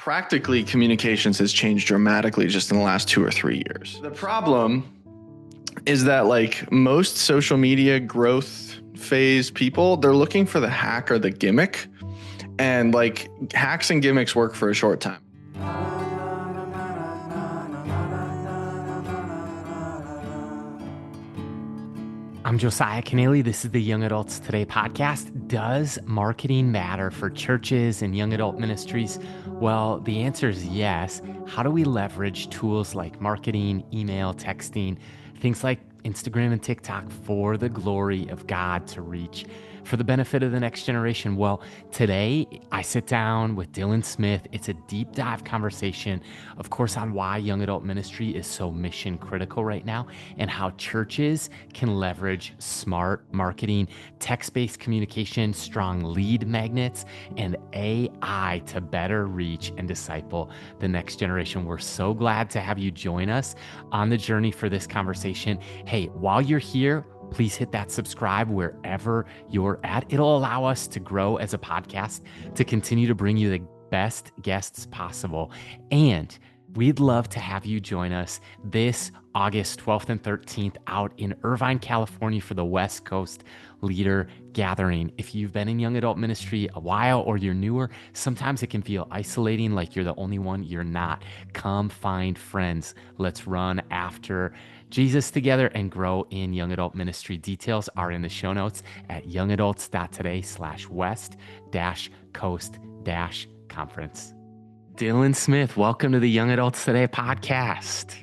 practically communications has changed dramatically just in the last 2 or 3 years. The problem is that like most social media growth phase people, they're looking for the hack or the gimmick, and like hacks and gimmicks work for a short time. I'm Josiah Kennealy. This is the Young Adults Today podcast. Does marketing matter for churches and young adult ministries? Well, the answer is yes. How do we leverage tools like marketing, email, texting, things like Instagram and TikTok for the glory of God to reach for the benefit of the next generation? Well, today I sit down with Dillon Smith. It's a deep dive conversation, of course, on why young adult ministry is so mission critical right now and how churches can leverage smart marketing, text-based communication, strong lead magnets, and AI to better reach and disciple the next generation. We're so glad to have you join us on the journey for this conversation. Hey, while you're here, please hit that subscribe wherever you're at. It'll allow us to grow as a podcast, to continue to bring you the best guests possible. And we'd love to have you join us this August 12th and 13th out in Irvine, California for the West Coast Leader Gathering. If you've been in young adult ministry a while or you're newer, sometimes it can feel isolating, like you're the only one. You're not. Come find friends. Let's run after Jesus together and grow in young adult ministry. Details are in the show notes at youngadults.today/west-coast-conference. Dillon Smith, welcome to the Young Adults Today podcast.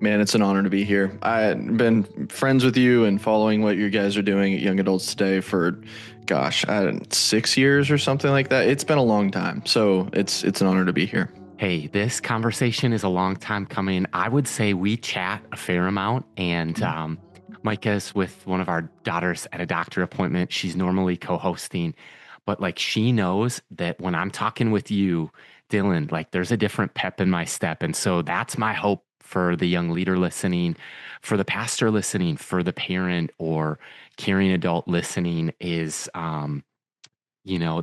Man, it's an honor to be here. I've been friends with you and following what you guys are doing at Young Adults Today for, 6 years or something like that. It's been a long time. So it's an honor to be here. Hey, this conversation is a long time coming. I would say we chat a fair amount, and Micah's with one of our daughters at a doctor appointment. She's normally co-hosting, but like she knows that when I'm talking with you, Dillon, like there's a different pep in my step. And so that's my hope for the young leader listening, for the pastor listening, for the parent or caring adult listening is, the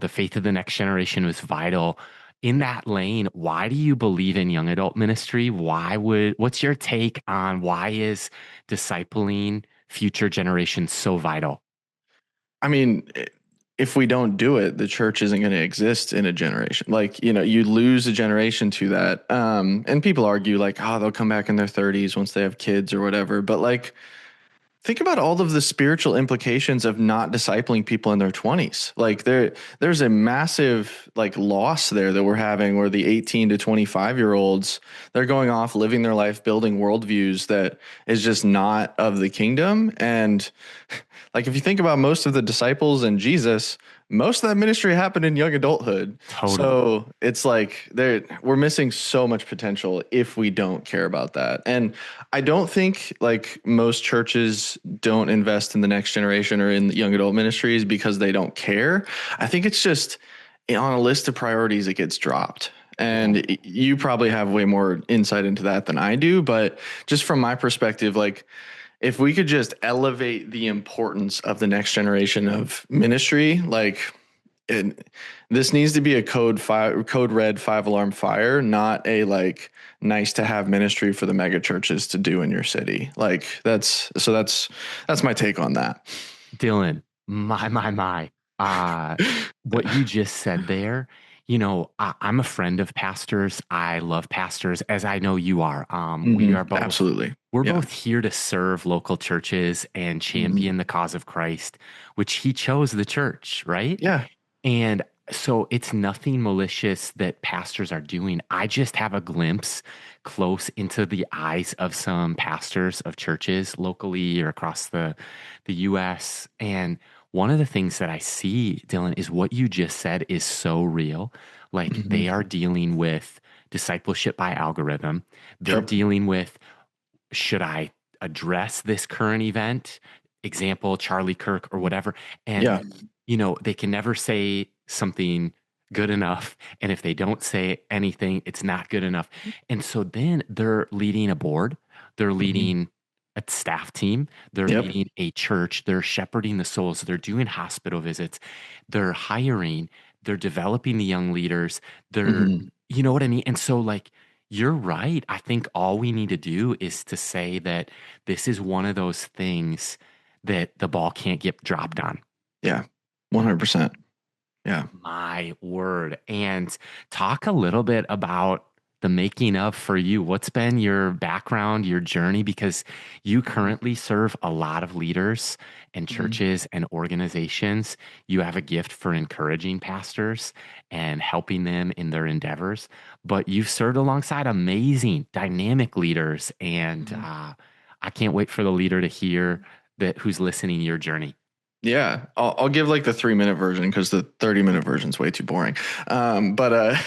faith of the next generation is vital. In that lane, why do you believe in young adult ministry? What's your take on why is discipling future generations so vital? I mean, if we don't do it, the church isn't going to exist in a generation. Like, you lose a generation to that. And people argue like, they'll come back in their 30s once they have kids or whatever. But like, think about all of the spiritual implications of not discipling people in their 20s. Like there's a massive like loss there that we're having where the 18 to 25-year-olds, they're going off living their life, building worldviews that is just not of the kingdom. And like, if you think about most of the disciples and Jesus, most of that ministry happened in young adulthood. Totally. So it's like we're missing so much potential if we don't care about that. And I don't think like most churches don't invest in the next generation or in young adult ministries because they don't care. I think it's just on a list of priorities, it gets dropped. And you probably have way more insight into that than I do. But just from my perspective, like, if we could just elevate the importance of the next generation of ministry, like this needs to be a code red 5-alarm fire, not a like nice to have ministry for the mega churches to do in your city. Like that's my take on that. Dillon, my. What you just said there, I'm a friend of pastors. I love pastors, as I know you are. We are both. Absolutely. We're both here to serve local churches and champion the cause of Christ, which he chose the church, right? Yeah. And so it's nothing malicious that pastors are doing. I just have a glimpse close into the eyes of some pastors of churches locally or across the U.S. And one of the things that I see, Dillon, is what you just said is so real. Like they are dealing with discipleship by algorithm. They're dealing with, should I address this current event? Example, Charlie Kirk or whatever. And, they can never say something good enough. And if they don't say anything, it's not good enough. And so then they're leading a board. They're leading a staff team. They're leading a church. They're shepherding the souls. They're doing hospital visits. They're hiring. They're developing the young leaders. They're You know what I mean? And so, like, you're right. I think all we need to do is to say that this is one of those things that the ball can't get dropped on. Yeah. 100%. Yeah. My word. And talk a little bit about the making of for you. What's been your background, your journey? Because you currently serve a lot of leaders and Mhm. churches and organizations. You have a gift for encouraging pastors and helping them in their endeavors, but you've served alongside amazing, dynamic leaders. And Mhm. I can't wait for the leader to hear that who's listening your journey. Yeah, I'll give like the 3 minute version because the 30 minute version is way too boring. But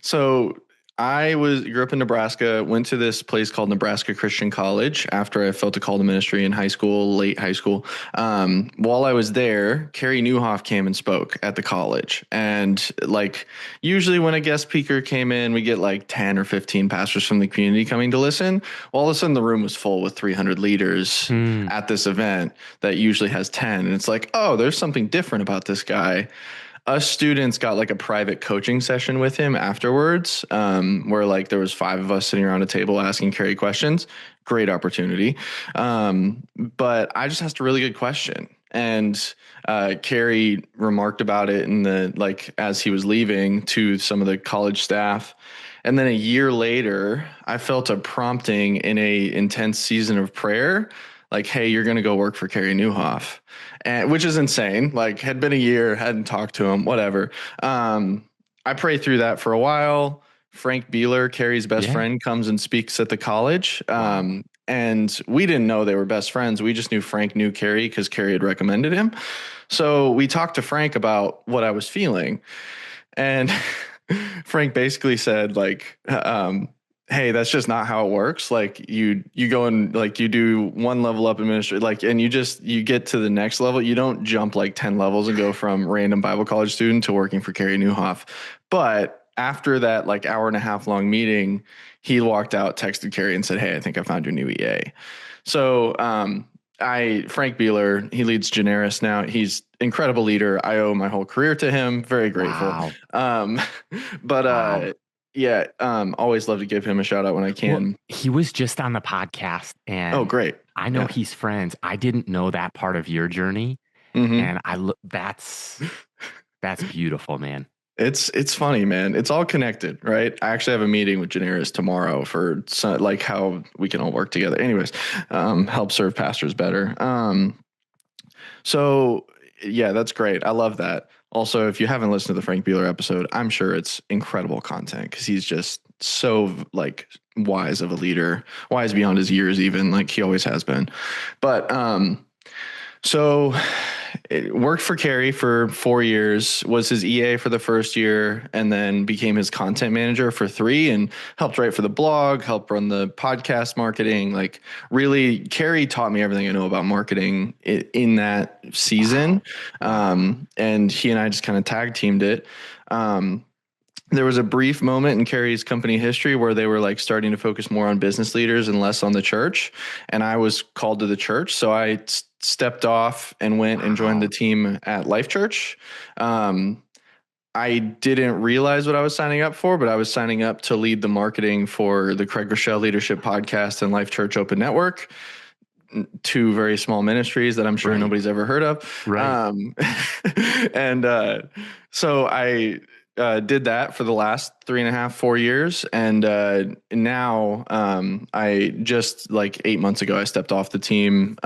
so grew up in Nebraska, went to this place called Nebraska Christian College after I felt a call to ministry in high school, late high school. While I was there, Carey Nieuwhof came and spoke at the college. And like usually when a guest speaker came in, we get like 10 or 15 pastors from the community coming to listen. Well, all of a sudden the room was full with 300 leaders Hmm. at this event that usually has 10. And it's like, oh, there's something different about this guy. Us students got like a private coaching session with him afterwards, where like there was 5 of us sitting around a table asking Carey questions. Great opportunity. But I just asked a really good question. And Carey remarked about it in the like as he was leaving to some of the college staff. And then a year later, I felt a prompting in a intense season of prayer, like, hey, you're going to go work for Carey Nieuwhof, and which is insane. Like, had been a year, hadn't talked to him, whatever. I prayed through that for a while. Frank Beeler, Carey's best Yeah. friend, comes and speaks at the college. Wow. And we didn't know they were best friends. We just knew Frank knew Carey because Carey had recommended him. So we talked to Frank about what I was feeling. And Frank basically said, like, hey, that's just not how it works. Like you go and like you do one level up in ministry, like, and you get to the next level. You don't jump like 10 levels and go from random Bible college student to working for Carey Nieuwhof. But after that like hour and a half long meeting, he walked out, texted Carey and said, hey, I think I found your new EA. So Frank Beeler, he leads Generis now. He's incredible leader. I owe my whole career to him. Very grateful. Wow. Um, but Wow. yeah, always love to give him a shout out when I Well, can. he was just on the podcast Oh, and great. I know Yeah. he's friends. I didn't know that part of your journey. Hmm. And I look, that's beautiful, man. It's funny, man. It's all connected, right? I actually have a meeting with Generis tomorrow for like how we can all work together. Anyways, help serve pastors better. So yeah, that's great. I love that. Also, if you haven't listened to the Frank Beeler episode, I'm sure it's incredible content because he's just so like wise of a leader, wise beyond his years, even like he always has been. But so it worked for Carey for 4 years, was his EA for the first year, and then became his content manager for 3 and helped write for the blog, helped run the podcast marketing. Like really, Carey taught me everything I know about marketing in that season. Wow. Wow. And he and I just kind of tag teamed it. There was a brief moment in Carey's company history where they were like starting to focus more on business leaders and less on the church. And I was called to the church. So I stepped off and went and joined the Wow. team at Life.Church. I didn't realize what I was signing up for, but I was signing up to lead the marketing for the Craig Groeschel Leadership Podcast and Life.Church Open Network, 2 very small ministries that I'm sure Right. nobody's ever heard of. Right. And so I did that for the last 3.5, 4 years. And now I just like 8 months ago, I stepped off the team.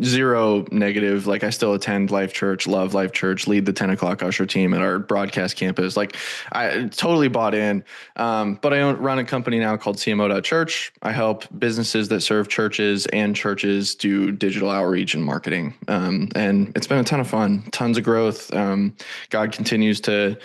Zero negative. Like I still attend Life.Church, love Life.Church, lead the 10 o'clock usher team at our broadcast campus. Like I totally bought in. But I run a company now called CMO.Church. I help businesses that serve churches and churches do digital outreach and marketing. And it's been a ton of fun, tons of growth. God continues to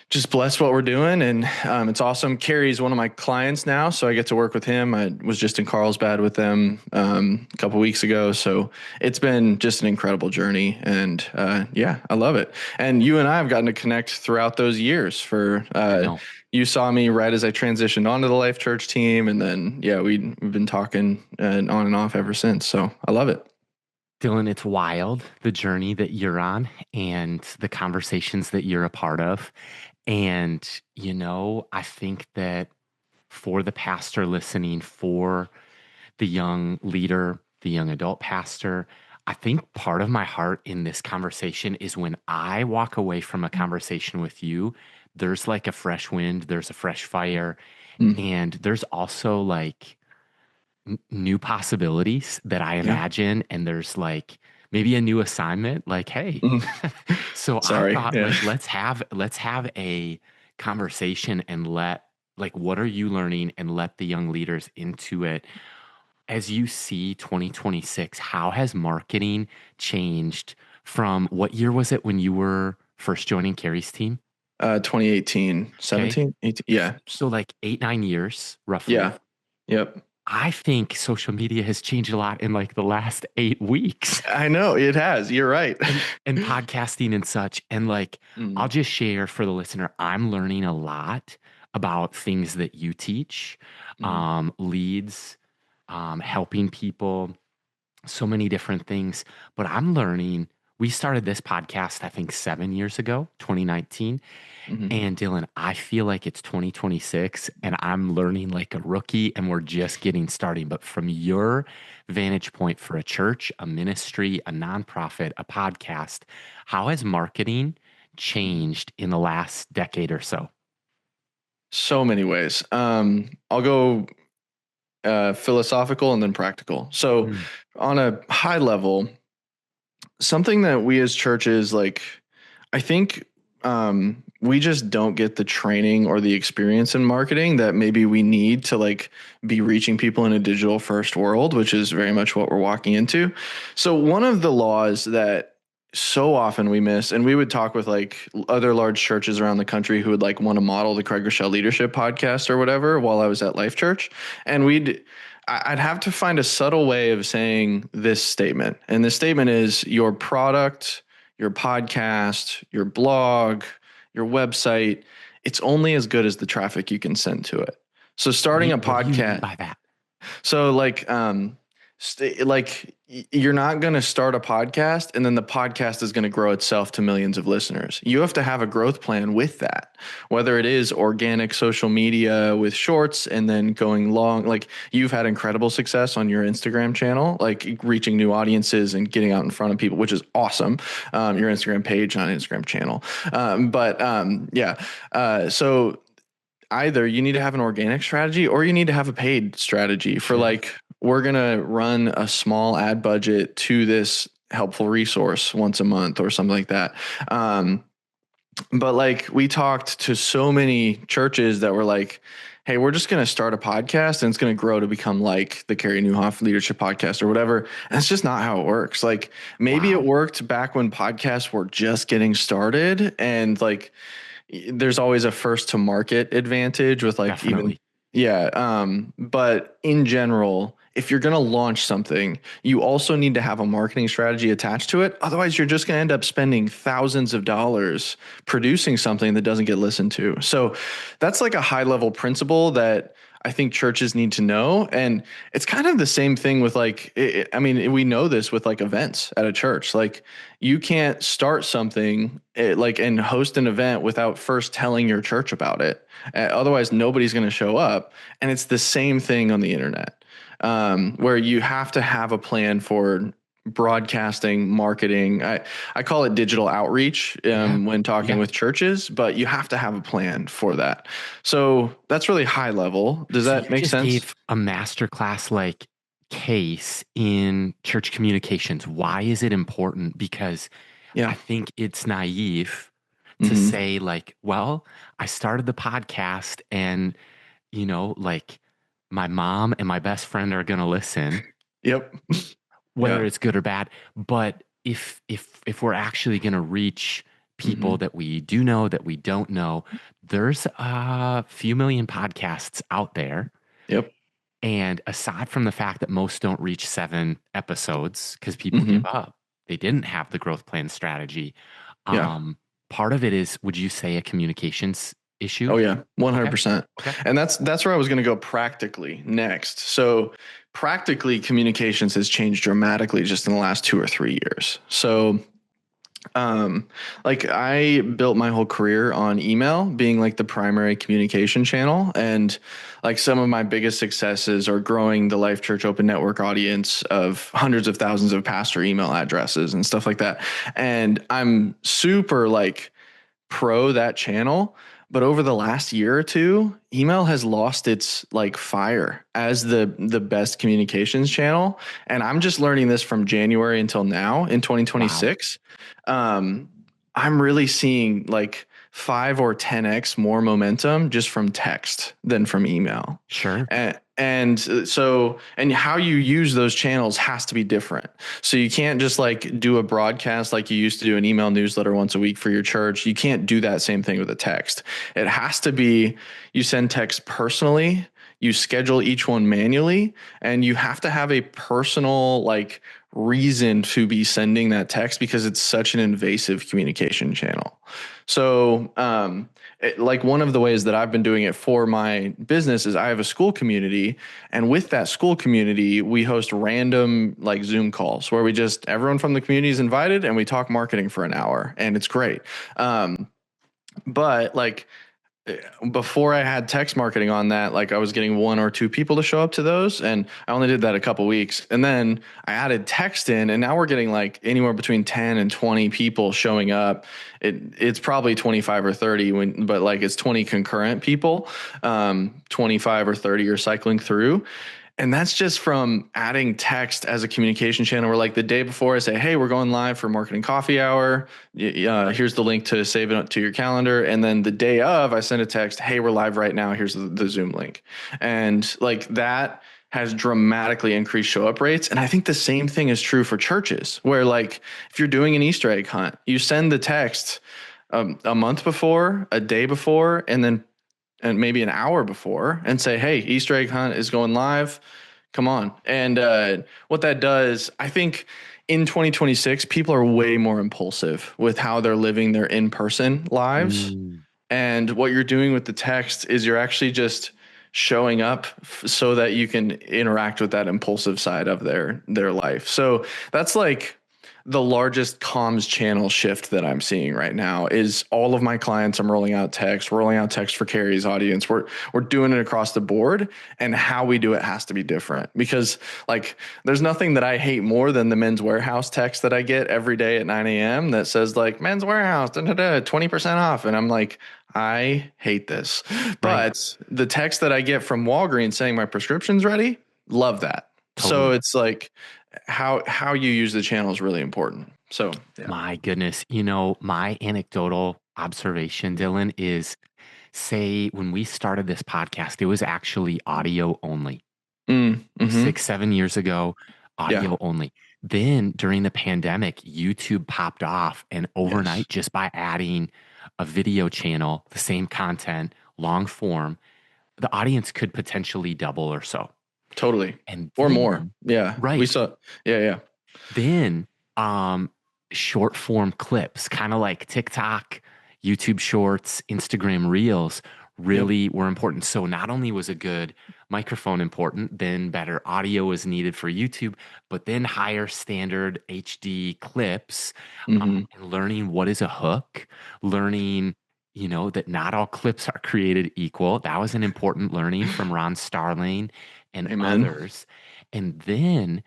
just bless what we're doing. And it's awesome. Carey's one of my clients now, so I get to work with him. I was just in Carlsbad with them a couple weeks ago. So it's been just an incredible journey. And yeah, I love it. And you and I have gotten to connect throughout those years I know. you saw me right as I transitioned onto the Life.Church team. And then, yeah, we've been talking on and off ever since. So I love it. Dillon, it's wild, the journey that you're on and the conversations that you're a part of. And, I think that for the pastor listening, for the young leader, the young adult pastor, I think part of my heart in this conversation is when I walk away from a conversation with you, there's like a fresh wind, there's a fresh fire, Mm. and there's also like new possibilities that I Yeah. imagine. And there's like maybe a new assignment, like, hey, Mm. so I Sorry. thought Yeah. like let's have a conversation and what are you learning and let the young leaders into it. As you see 2026, how has marketing changed from what year was it when you were first joining Carey's team? 2018, Okay. 17, 18. Yeah. So like 8, 9 years roughly. Yeah. Yep. I think social media has changed a lot in like the last 8 weeks. I know it has. You're right. and podcasting and such. And like, I'll Mm. just share for the listener, I'm learning a lot about things that you teach, Mm. leads, helping people, so many different things. But I'm learning, we started this podcast, I think 7 years ago, 2019. Mhm. And Dillon, I feel like it's 2026 and I'm learning like a rookie and we're just getting started. But from your vantage point for a church, a ministry, a nonprofit, a podcast, how has marketing changed in the last decade or so? So many ways. I'll go philosophical and then practical. So, Mm. on a high level, something that we as churches like, I think we just don't get the training or the experience in marketing that maybe we need to like be reaching people in a digital first world, which is very much what we're walking into. So one of the laws that so often we miss, and we would talk with like other large churches around the country who would like want to model the Craig Groeschel leadership podcast or whatever while I was at Life.Church. And I'd have to find a subtle way of saying this statement. And this statement is your product, your podcast, your blog, your website, it's only as good as the traffic you can send to it. So starting a What do you mean podcast, by that? so you're not going to start a podcast and then the podcast is going to grow itself to millions of listeners. You have to have a growth plan with that, whether it is organic social media with shorts and then going long. Like you've had incredible success on your Instagram channel, like reaching new audiences and getting out in front of people, which is awesome. Your Instagram page on Instagram channel. So either you need to have an organic strategy or you need to have a paid strategy for Sure. like, we're going to run a small ad budget to this helpful resource once a month or something like that. But like we talked to so many churches that were like, hey, we're just going to start a podcast and it's going to grow to become like the Carey Nieuwhof leadership podcast or whatever. And that's just not how it works. Like maybe it Wow. worked back when podcasts were just getting started and like, there's always a first to market advantage with like even Definitely. but in general, if you're going to launch something, you also need to have a marketing strategy attached to it. Otherwise, you're just going to end up spending thousands of dollars producing something that doesn't get listened to. So that's like a high level principle that I think churches need to know. And it's kind of the same thing with like, we know this with like events at a church. Like you can't start something and host an event without first telling your church about it. Otherwise, nobody's going to show up. And it's the same thing on the internet, where you have to have a plan for broadcasting, marketing. I call it digital outreach Yeah. when talking Yeah. with churches, but you have to have a plan for that. So that's really high level. Does So that you make just sense? gave a masterclass like case in church communications. Why is it important? Because I Yeah. think it's naive to Hmm. say like, well, I started the podcast and like my mom and my best friend are going to listen, Yep. whether Yeah. it's good or bad. But if we're actually going to reach people Hmm. that we do know that we don't know, there's a few million podcasts out there. Yep. And aside from the fact that most don't reach 7 episodes because people give Hmm. up, they didn't have the growth plan strategy. Yeah. Part of it is, would you say, a communications issue? Oh yeah, Okay. 100%. Okay. And that's where I was going to go practically next. So practically communications has changed dramatically just in the last 2 or 3 years. So Um, like I built my whole career on email being like the primary communication channel. And like some of my biggest successes are growing the Life.Church open network audience of hundreds of thousands of pastor email addresses and stuff like that. And I'm super like pro that channel. But over the last year or two, email has lost its like fire as the best communications channel. And I'm just learning this from January until now in Wow. 2026. Um, I'm really seeing like 5 or 10x more momentum just from text than from email. Sure. And how you use those channels has to be different. So you can't just like do a broadcast like you used to do an email newsletter once a week for your church. You can't do that same thing with a text. It has to be you send text personally, you schedule each one manually, and you have to have a personal like reason to be sending that text because it's such an invasive communication channel. So, like one of the ways that I've been doing it for my business is I have a school community, and with that school community, we host random like Zoom calls where we just everyone from the community is invited and we talk marketing for an hour, and it's great. But like before I had text marketing on that, like I was getting 1 or 2 people to show up to those, and I only did that a couple weeks. And then I added text in, and now we're getting like anywhere between 10 and 20 people showing up. It's probably 25 or 30 but like it's 20 concurrent people, 25 or 30 are cycling through. And that's just from adding text as a communication channel where like the day before I say, hey, we're going live for marketing coffee hour. Here's the link to save it to your calendar. And then the day of I send a text, hey, we're live right now. Here's the Zoom link. And like that has dramatically increased show up rates. And I think the same thing is true for churches where like if you're doing an Easter egg hunt, you send the text a month before, a day before, and maybe an hour before and say, hey, Easter egg hunt is going live. Come on. And what that does, I think in 2026, people are way more impulsive with how they're living their in-person lives. Mm, And what you're doing with the text is you're actually just showing up so that you can interact with that impulsive side of their life. So that's like the largest comms channel shift that I'm seeing right now is all of my clients. I'm rolling out text for Carey's audience. We're doing it across the board, and how we do it has to be different because like there's nothing that I hate more than the Men's Warehouse text that I get every day at 9 a.m. that says like Men's Warehouse, 20% off. And I'm like, I hate this. right. But the text that I get from Walgreens saying my prescription's ready, love that. So Totally. it's like how you use the channel is really important. So yeah. My goodness. My anecdotal observation, Dylan, is say when we started this podcast, it was actually audio only. Mm-hmm. 6, 7 years ago, Yeah. audio only. Then during the pandemic, YouTube popped off, and Yes. overnight, just by adding a video channel, the same content, long form, the audience could potentially double or so. Totally. And Or more. then, Yeah. We right, saw. Yeah. Yeah. then short form clips, kind of like TikTok, YouTube Shorts, Instagram Reels, Yep. really were important. So not only was a good microphone important, then better audio was needed for YouTube, but then higher standard HD clips, Mm-hmm. and learning what is a hook, learning, that not all clips are created equal. That was an important learning from Ron Starling and Amen. others. And then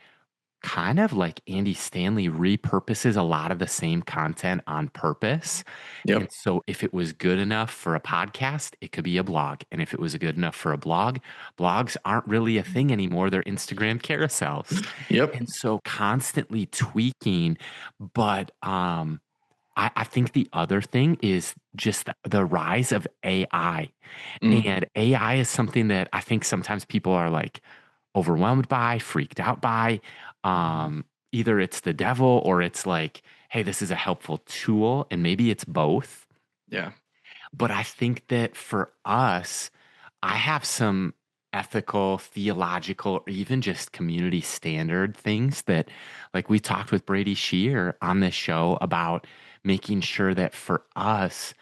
kind of like Andy Stanley repurposes a lot of the same content on purpose. And Yep. so if it was good enough for a podcast, it could be a blog. And if it was good enough for a blog, blogs aren't really a thing anymore. They're Instagram carousels. Yep. And so constantly tweaking. But I think the other thing is just the rise of AI. Mm. And AI is something that I think sometimes people are like overwhelmed by, freaked out by. Either it's the devil or it's like, hey, this is a helpful tool, and maybe it's both. Yeah. But I think that for us, I have some ethical, theological, or even just community standard things that, like we talked with Brady Shear on this show about making sure that for us,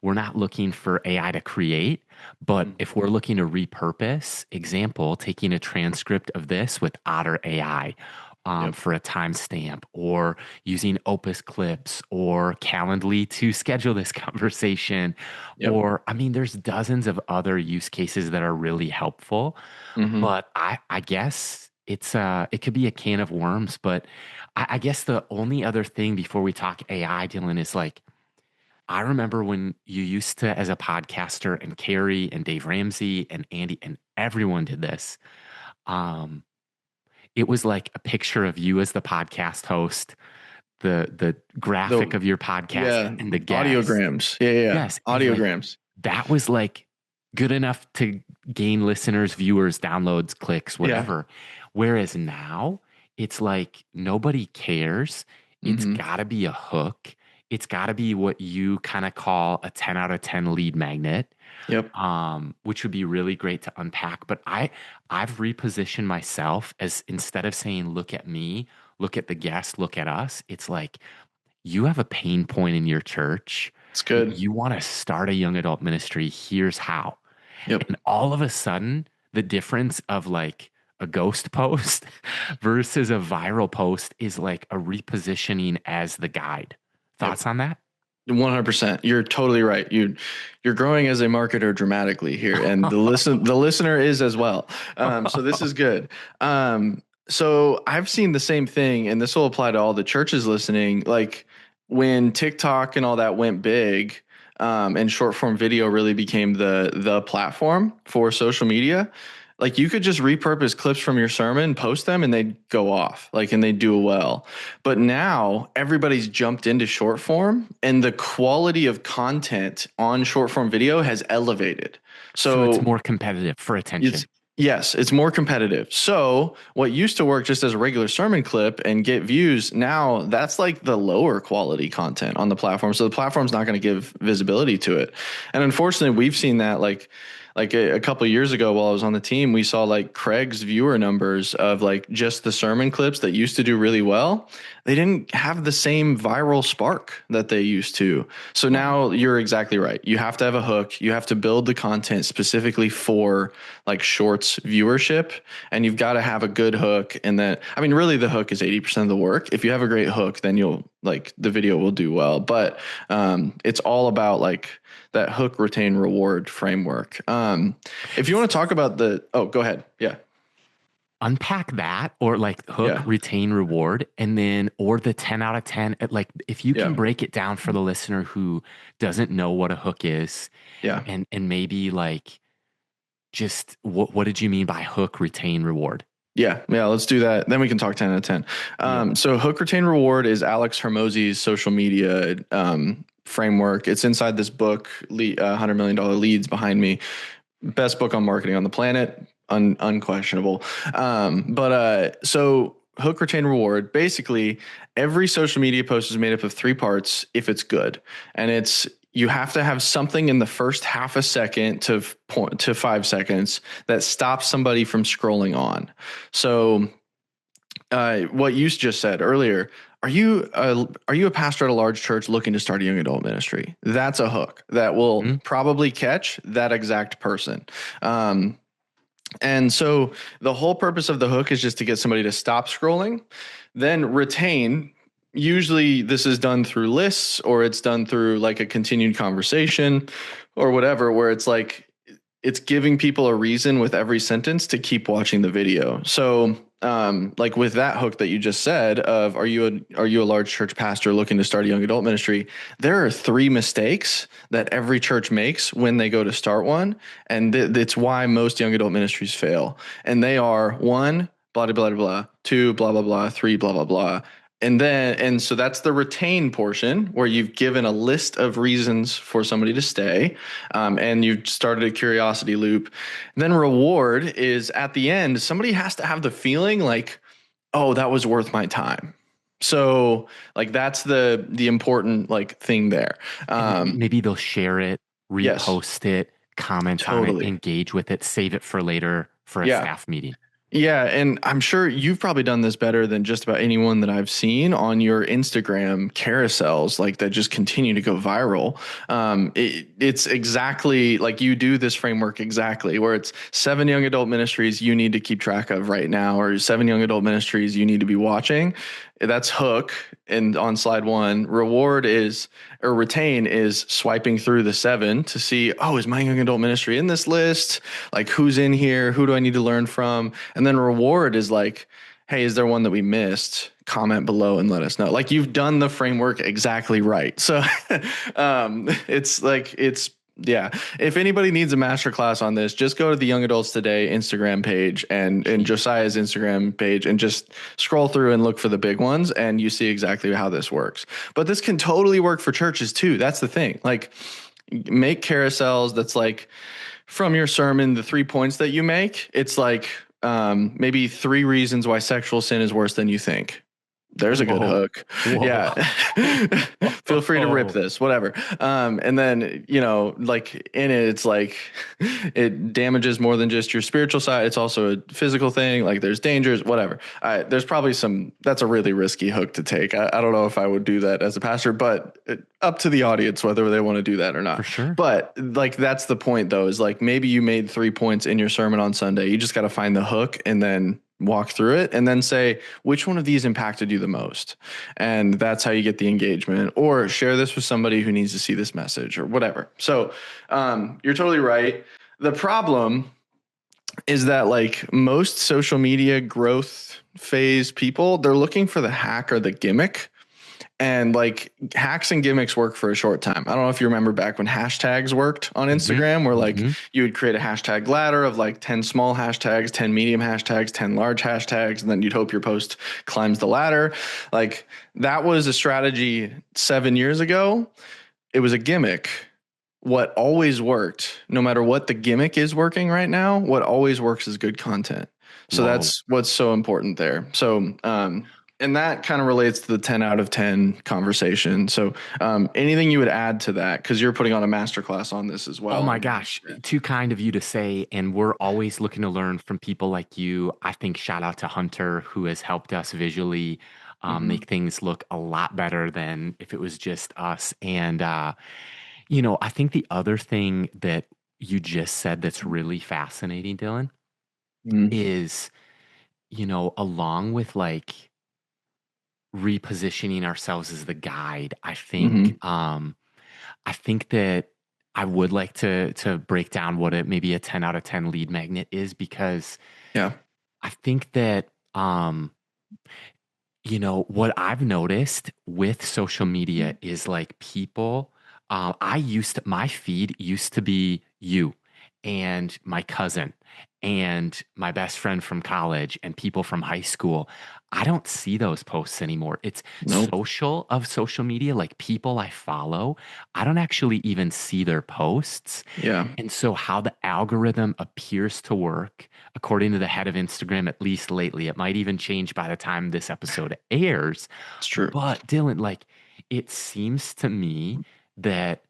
we're not looking for AI to create, but Mm. if we're looking to repurpose, example, taking a transcript of this with Otter AI Yep. for a timestamp, or using Opus Clips or Calendly to schedule this conversation. Yep. Or, I mean, there's dozens of other use cases that are really helpful. Hmm. But I guess it could be a can of worms. But I guess the only other thing before we talk AI, Dylan, is like, I remember when you used to, as a podcaster, and Carey and Dave Ramsey and Andy and everyone did this. Um, it was like a picture of you as the podcast host, the graphic The of your podcast, yeah, and the guest. audiograms. Yeah. Yes, and like Audiograms. that was like good enough to gain listeners, viewers, downloads, clicks, Yeah. whatever. Whereas now it's like nobody cares. It's Hmm. got to be a hook. It's got to be what you kind of call a 10 out of 10 lead magnet, Yep. which would be really great to unpack. But I've repositioned myself as, instead of saying, look at me, look at the guest, look at us, it's like, you have a pain point in your church. It's good. You want to start a young adult ministry. Here's how. Yep. And all of a sudden, the difference of like a ghost post versus a viral post is like a repositioning as the guide. Yep. Thoughts on that? 100%. You're totally right. You're growing as a marketer dramatically here, and the listener is as well. So this is good. So I've seen the same thing, and this will apply to all the churches listening. Like when TikTok and all that went big, and short form video really became the platform for social media. Like you could just repurpose clips from your sermon, post them, and they'd go off, like, and they do well. But now everybody's jumped into short form, and the quality of content on short form video has elevated. So it's So more competitive for it's attention. yes, it's more competitive. So what used to work just as a regular sermon clip and get views, now that's like the lower quality content on the platform. So the platform's not going to give visibility to it. And unfortunately, we've seen that like a couple of years ago while I was on the team, we saw like Craig's viewer numbers of like just the sermon clips that used to do really well. They didn't have the same viral spark that they used to. So now you're exactly right. You have to have a hook. You have to build the content specifically for like shorts viewership, and you've got to have a good hook. And then, I mean, really the hook is 80% of the work. If you have a great hook, then you'll like the video will do well. But it's all about like that hook, retain, reward framework. If you want to talk about go ahead. Yeah. Unpack that, or like hook, Yeah. retain, reward, and then, or the 10 out of 10. Like if you can Yeah. break it down for the listener who doesn't know what a hook is, Yeah. and maybe like, just what did you mean by hook, retain, reward? Yeah. Let's do that. Then we can talk 10 out of 10. Yep. So hook, retain, reward is Alex Hermosi's social media framework. It's inside this book, $100 million Leads, behind me. Best book on marketing on the planet, unquestionable. So hook, retain, reward. Basically, every social media post is made up of three parts if it's good, and you have to have something in the first half a second to 5 seconds that stops somebody from scrolling on. So what you just said earlier, are you a pastor at a large church looking to start a young adult ministry? That's a hook that will probably catch that exact person. And so the whole purpose of the hook is just to get somebody to stop scrolling, then retain. Usually this is done through lists, or it's done through like a continued conversation or whatever, where it's like, it's giving people a reason with every sentence to keep watching the video. So like with that hook that you just said of, are you a large church pastor looking to start a young adult ministry? There are three mistakes that every church makes when they go to start one. And it's why most young adult ministries fail. And they are: one, blah, blah, blah, blah; two, blah, blah, blah; three, blah, blah, blah. And so that's the retain portion, where you've given a list of reasons for somebody to stay, and you've started a curiosity loop. And then reward is at the end. Somebody has to have the feeling like, oh, that was worth my time. So like that's the important like thing there. Maybe they'll share it, Yes, repost it, comment on it, totally. engage with it, save it for later for a Yeah. staff meeting. Yeah, and I'm sure you've probably done this better than just about anyone that I've seen on your Instagram carousels, like that just continue to go viral. It's exactly like you do this framework exactly, where it's 7 young adult ministries you need to keep track of right now, or 7 young adult ministries you need to be watching. That's hook. And on slide one, reward is or retain is swiping through the 7 to see, oh, is my young adult ministry in this list? Like, who's in here? Who do I need to learn from? And then reward is like, hey, is there one that we missed? Comment below and let us know. Like, you've done the framework exactly right. So it's yeah. If anybody needs a masterclass on this, just go to the Young Adults Today Instagram page and Josiah's Instagram page and just scroll through and look for the big ones, and you see exactly how this works. But this can totally work for churches too. That's the thing. Like, make carousels that's like from your sermon, the 3 points that you make, it's like maybe 3 reasons why sexual sin is worse than you think. There's a good Whoa. hook. Whoa. Yeah. Feel free to rip this, whatever. And then, like in it, it's like it damages more than just your spiritual side. It's also a physical thing. Like, there's dangers, whatever. There's probably that's a really risky hook to take. I don't know if I would do that as a pastor, but up to the audience, whether they want to do that or not. For sure. But like, that's the point though, is like, maybe you made 3 points in your sermon on Sunday. You just got to find the hook and then walk through it and then say, which one of these impacted you the most? And that's how you get the engagement, or share this with somebody who needs to see this message or whatever. So you're totally right. The problem is that, like, most social media growth phase people, they're looking for the hack or the gimmick. And like, hacks and gimmicks work for a short time. I don't know if you remember back when hashtags worked on Instagram, where like you would create a hashtag ladder of like 10 small hashtags, 10 medium hashtags, 10 large hashtags, and then you'd hope your post climbs the ladder. Like, that was a strategy 7 years ago. It was a gimmick. What always worked, no matter what the gimmick is working right now, what always works is good content. So that's what's so important there. So, and that kind of relates to the 10 out of 10 conversation. So anything you would add to that? Because you're putting on a masterclass on this as well. Oh my gosh, too kind of you to say. And we're always looking to learn from people like you. I think shout out to Hunter, who has helped us visually make things look a lot better than if it was just us. And, I think the other thing that you just said that's really fascinating, Dillon, is, along with like repositioning ourselves as the guide, I think that I would like to break down what maybe a 10 out of 10 lead magnet is, because Yeah. I think that what I've noticed with social media is like people, my feed used to be you and my cousin and my best friend from college and people from high school. I don't see those posts anymore. It's social media, like people I follow. I don't actually even see their posts. Yeah. And so how the algorithm appears to work, according to the head of Instagram, at least lately, it might even change by the time this episode airs. It's true. But Dillon, like, it seems to me that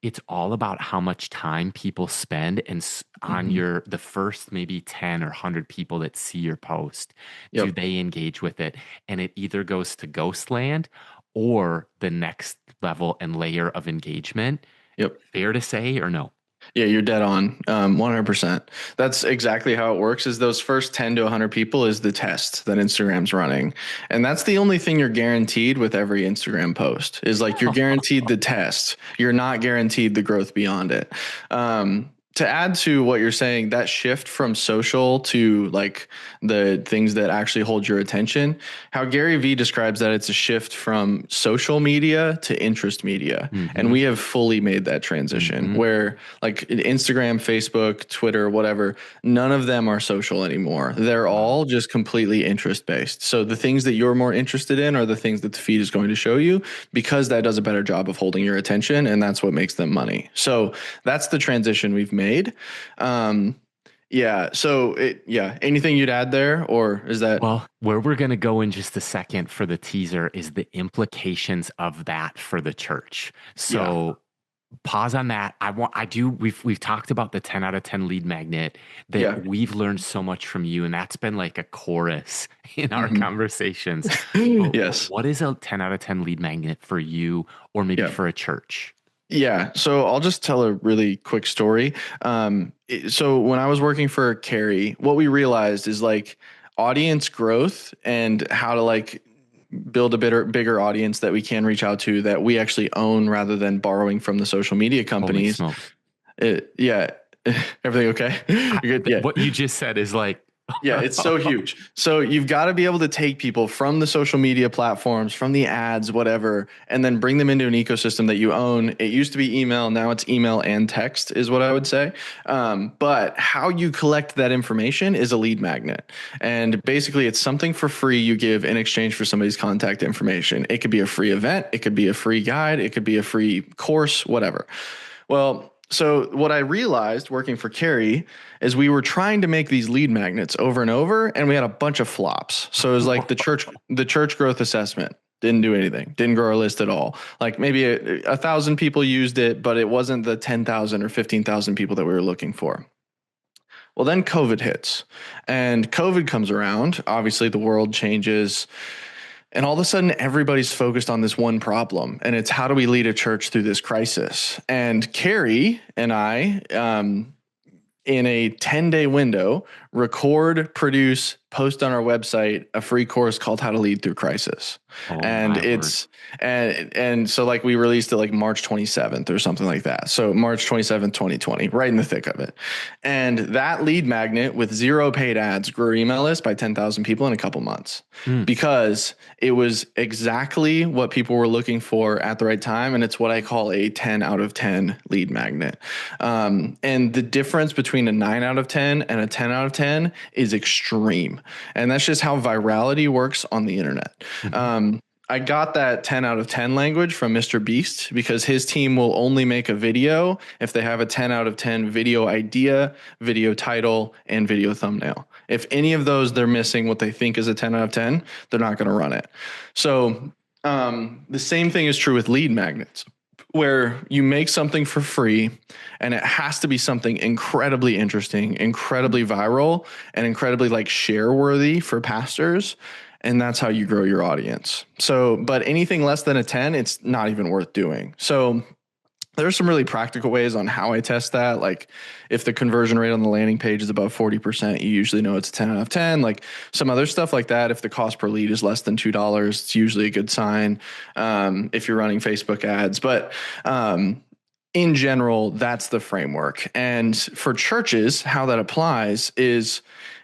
it's all about how much time people spend and on the first maybe 10 or 100 people that see your post. Do they engage with it? And it either goes to Ghostland or the next level and layer of engagement. Fair to say, or no? Yeah, you're dead on. 100%. That's exactly how it works. Is those first 10 to 100 people is the test that Instagram's running. And that's the only thing you're guaranteed with every Instagram post, is like, you're guaranteed the test. You're not guaranteed the growth beyond it. To add to what you're saying, that shift from social to like the things that actually hold your attention, how Gary Vee describes that, it's a shift from social media to interest media. And we have fully made that transition where like Instagram, Facebook, Twitter, whatever, none of them are social anymore. They're all just completely interest based. So the things that you're more interested in are the things that the feed is going to show you, because that does a better job of holding your attention, and that's what makes them money. So that's the transition we've made. So anything you'd add there, or is that? Well, where we're going to go in just a second for the teaser is the implications of that for the church. So Pause on that. We've talked about the 10 out of 10 lead magnet that Yeah. we've learned so much from you, and that's been like a chorus in our Mhm. conversations. But Yes. what is a 10 out of 10 lead magnet for you or maybe Yeah. for a church? Yeah. So I'll just tell a really quick story. So when I was working for Carey, what we realized is like audience growth and how to like build a bigger audience that we can reach out to that we actually own rather than borrowing from the social media Holy companies. smokes. Yeah. Everything okay? You're good. Yeah. What you just said is like, Yeah, it's so huge. So you've got to be able to take people from the social media platforms, from the ads, whatever, and then bring them into an ecosystem that you own. It used to be email. Now it's email and text is what I would say. But how you collect that information is a lead magnet. And basically it's something for free you give in exchange for somebody's contact information. It could be a free event. It could be a free guide. It could be a free course, whatever. Well, so what I realized working for Carey is we were trying to make these lead magnets over and over, and we had a bunch of flops. So it was like the church growth assessment didn't do anything, didn't grow our list at all. Like maybe 1,000 people used it, but it wasn't the 10,000 or 15,000 people that we were looking for. Well, then COVID hits, and COVID comes around. Obviously, the world changes. And all of a sudden, everybody's focused on this one problem, and it's how do we lead a church through this crisis? And Carey and I, in a 10-day window, record, produce, post on our website a free course called How to Lead Through Crisis. oh And my word. it's and so like we released it like March 27th or something like that. So March 27th, 2020, right in the thick of it. And that lead magnet with zero paid ads grew our email list by 10,000 people in a couple months Mm. because it was exactly what people were looking for at the right time. And it's what I call a 10 out of 10 lead magnet. And the difference between a 9 out of 10 and a 10 out of 10 is extreme. And that's just how virality works on the internet. Mhm. I got that 10 out of 10 language from Mr. Beast because his team will only make a video if they have a 10 out of 10 video idea, video title, and video thumbnail. If any of those they're missing what they think is a 10 out of 10, they're not going to run it. So the same thing is true with lead magnets, where you make something for free and it has to be something incredibly interesting, incredibly viral, and incredibly like share worthy for pastors. And that's how you grow your audience. So, but anything less than a 10, it's not even worth doing. So there's some really practical ways on how I test that. Like if the conversion rate on the landing page is above 40%, you usually know it's a 10 out of 10. Like some other stuff like that. If the cost per lead is less than $2, it's usually a good sign. If you're running Facebook ads, but, in general, that's the framework. And for churches, how that applies is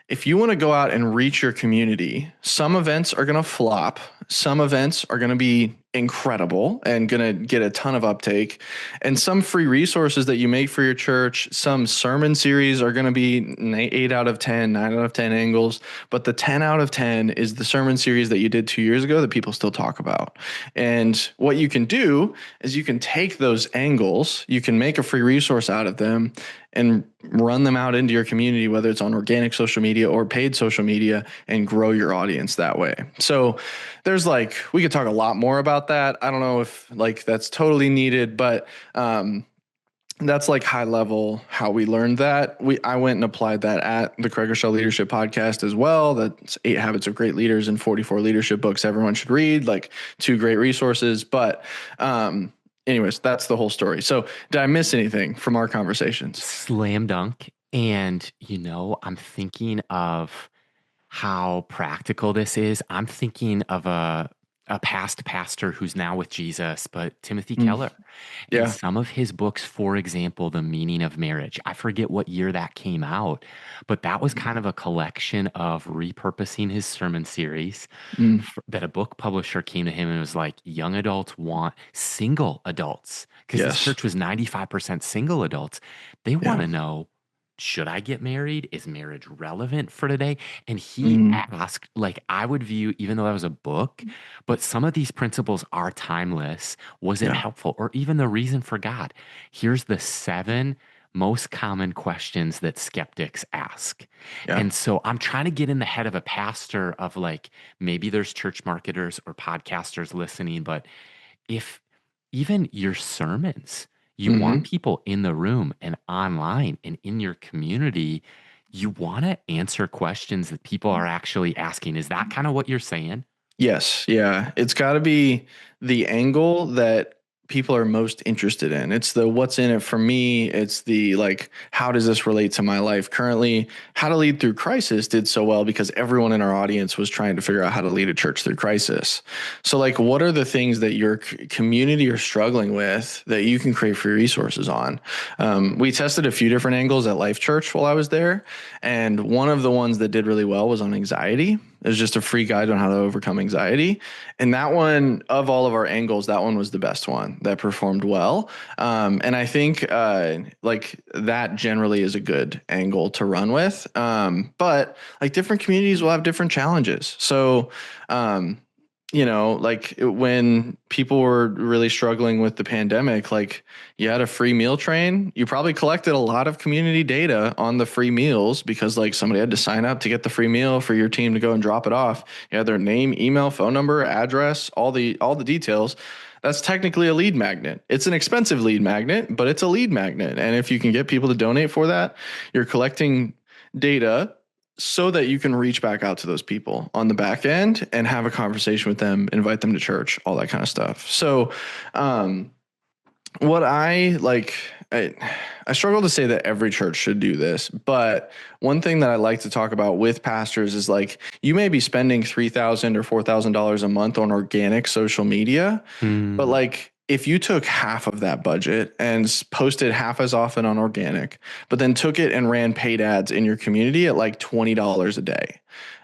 if you want to go out and reach your community, some events are going to flop. Some events are going to be incredible and going to get a ton of uptake. And some free resources that you make for your church, some sermon series are going to be 8 out of 10, 9 out of 10 angles. But the 10 out of 10 is the sermon series that you did 2 years ago that people still talk about. And what you can do is you can take those angles, you can make a free resource out of them and run them out into your community, whether it's on organic social media or paid social media, and grow your audience that way. So there's like, we could talk a lot more about that. I don't know if like that's totally needed, but that's like high level how we learned that. I went and applied that at the Groeschel Leadership Podcast as well. That's 8 Habits of Great Leaders and 44 leadership books everyone should read, like 2 great resources. But anyways, that's the whole story. So did I miss anything from our conversations? Slam dunk. And, I'm thinking of how practical this is. I'm thinking of a past pastor who's now with Jesus, but Timothy Mm, Keller. And yeah. some of his books, for example, The Meaning of Marriage, I forget what year that came out, but that was kind of a collection of repurposing his sermon series Mm, that a book publisher came to him and was like, young adults want single adults because this yes. church was 95% single adults. They want Yeah. to know, should I get married? Is marriage relevant for today? And he Mm, asked, like, I would view, even though that was a book, but some of these principles are timeless. Was it yeah. helpful? Or even the reason for God. Here's the 7 most common questions that skeptics ask. Yeah. And so I'm trying to get in the head of a pastor of like, maybe there's church marketers or podcasters listening, but if even your sermons, You want Hmm. people in the room and online and in your community. You want to answer questions that people are actually asking. Is that kind of what you're saying? Yes, yeah. It's got to be the angle that people are most interested in. It's the what's in it for me. It's the like, how does this relate to my life currently? How to lead through crisis did so well because everyone in our audience was trying to figure out how to lead a church through crisis. So, like, what are the things that your community are struggling with that you can create free resources on? We tested a few different angles at Life.Church while I was there. And one of the ones that did really well was on anxiety. It was just a free guide on how to overcome anxiety. And that one, of all of our angles, that one was the best one that performed well. And I think like that generally is a good angle to run with. But like different communities will have different challenges. So, like when people were really struggling with the pandemic, like you had a free meal train, you probably collected a lot of community data on the free meals because like somebody had to sign up to get the free meal for your team to go and drop it off. You had their name, email, phone number, address, all the details. That's technically a lead magnet. It's an expensive lead magnet, but it's a lead magnet. And if you can get people to donate for that, you're collecting data so that you can reach back out to those people on the back end and have a conversation with them, invite them to church, all that kind of stuff. So, what I like, I struggle to say that every church should do this, but one thing that I like to talk about with pastors is like you may be spending $3,000 or $4,000 a month on organic social media, but Mm, like if you took half of that budget and posted half as often on organic, but then took it and ran paid ads in your community at like $20 a day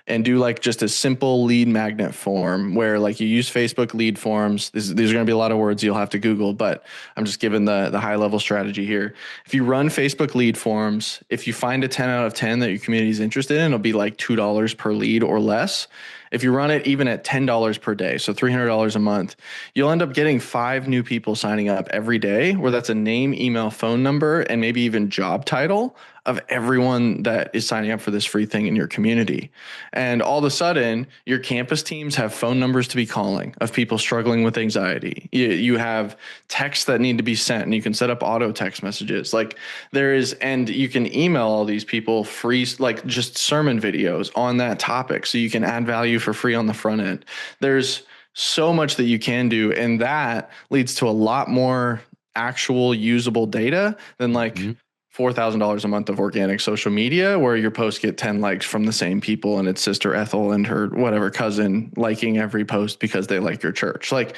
and do like just a simple lead magnet form where like you use Facebook lead forms. These are going to be a lot of words you'll have to Google, but I'm just giving the high level strategy here. If you run Facebook lead forms, if you find a 10 out of 10 that your community is interested in, it'll be like $2 per lead or less. If you run it even at $10 per day, so $300 a month, you'll end up getting 5 new people signing up every day, where that's a name, email, phone number, and maybe even job title of everyone that is signing up for this free thing in your community. And all of a sudden, your campus teams have phone numbers to be calling of people struggling with anxiety. You have texts that need to be sent, and you can set up auto text messages. Like and you can email all these people free, like just sermon videos on that topic. So you can add value for free on the front end. There's so much that you can do. And that leads to a lot more actual usable data than like mhm. $4,000 a month of organic social media where your posts get 10 likes from the same people and it's sister Ethel and her whatever cousin liking every post because they like your church. Like,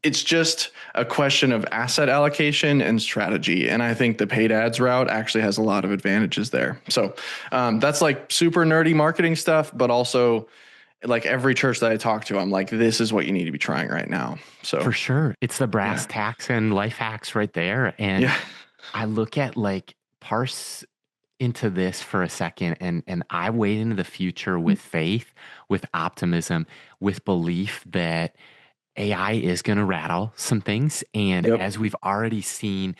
it's just a question of asset allocation and strategy. And I think the paid ads route actually has a lot of advantages there. So, that's like super nerdy marketing stuff, but also like every church that I talk to, I'm like, this is what you need to be trying right now. So For sure. It's the brass yeah, tacks and life hacks right there. And yeah, I look at like parse into this for a second and I wade into the future with faith, with optimism, with belief that AI is going to rattle some things. And yep, as we've already seen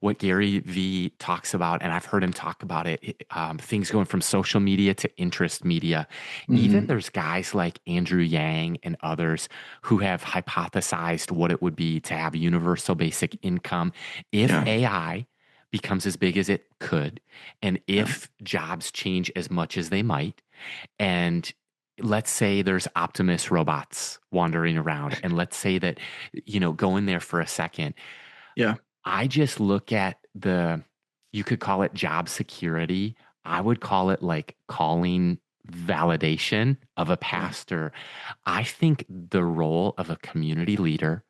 what Gary V talks about, and I've heard him talk about things going from social media to interest media. Even hmm, there's guys like Andrew Yang and others who have hypothesized what it would be to have universal basic income if yeah, AI becomes as big as it could, and yeah, if jobs change as much as they might, and let's say there's Optimus robots wandering around, and let's say that, go in there for a second. yeah, I just look at you could call it job security. I would call it like calling validation of a yeah, pastor. I think the role of a community leader,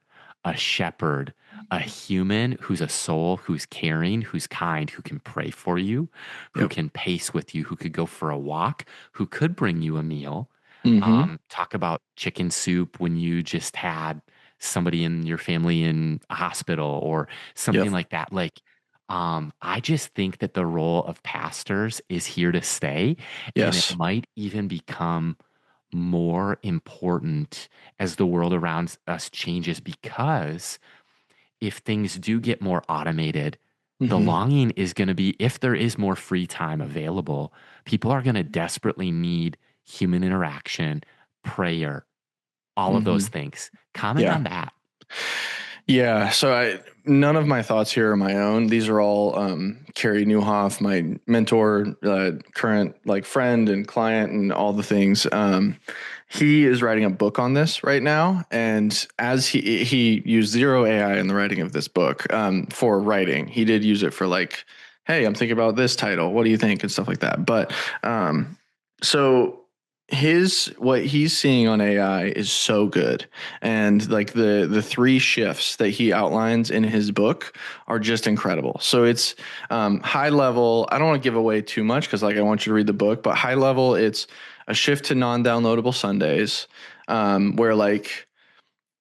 a shepherd, a human who's a soul, who's caring, who's kind, who can pray for you, who yep, can pace with you, who could go for a walk, who could bring you a meal. hmm, Talk about chicken soup when you just had somebody in your family in a hospital or yep, something like that. Like, I just think that the role of pastors is here to stay, and it yes, might even become more important as the world around us changes, because if things do get more automated, the hmm, longing is going to be, if there is more free time available, people are going to desperately need human interaction, prayer, all of those hmm, things. Comment yeah. on that. Yeah. So none of my thoughts here are my own. These are all Carey Nieuwhof, my mentor, current like friend and client and all the things. He is writing a book on this right now. And as he used zero AI in the writing of this book for writing, he did use it for like, hey, I'm thinking about this title. What do you think? And stuff like that. But so what he's seeing on AI is so good. And like the three shifts that he outlines in his book are just incredible. So it's high level. I don't want to give away too much because like I want you to read the book, but high level, it's a shift to non-downloadable Sundays, where like